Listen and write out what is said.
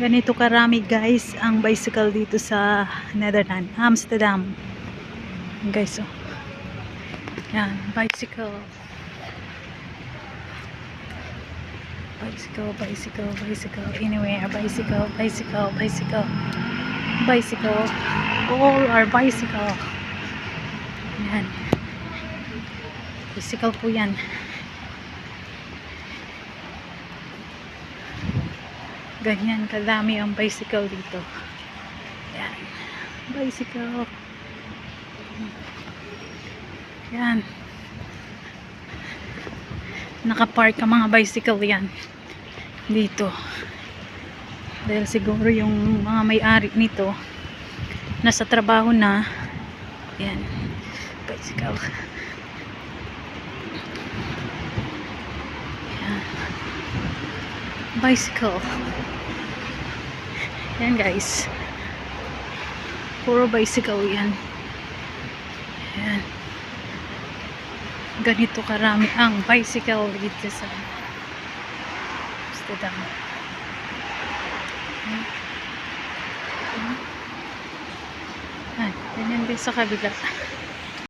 Ganito karami guys ang bicycle dito sa Netherlands, Amsterdam. Guys, oh. Yan, bicycle. Bicycle, bicycle, bicycle. Anywhere, bicycle, bicycle, bicycle. Bicycle. All are bicycle. Yan. Bicycle po yan. Ganyan kadami ang bicycle dito. Yan. Bicycle. Yan. Nakapark ang mga bicycle yan dito. Dahil siguro yung mga may-ari nito nasa trabaho na. Yan. Bicycle. Yan. Bicycle. Yan guys. Puro bicycle yan. Yan. Ganito karami ang bicycle dito sa Amsterdam. Ganyan din sa kabila.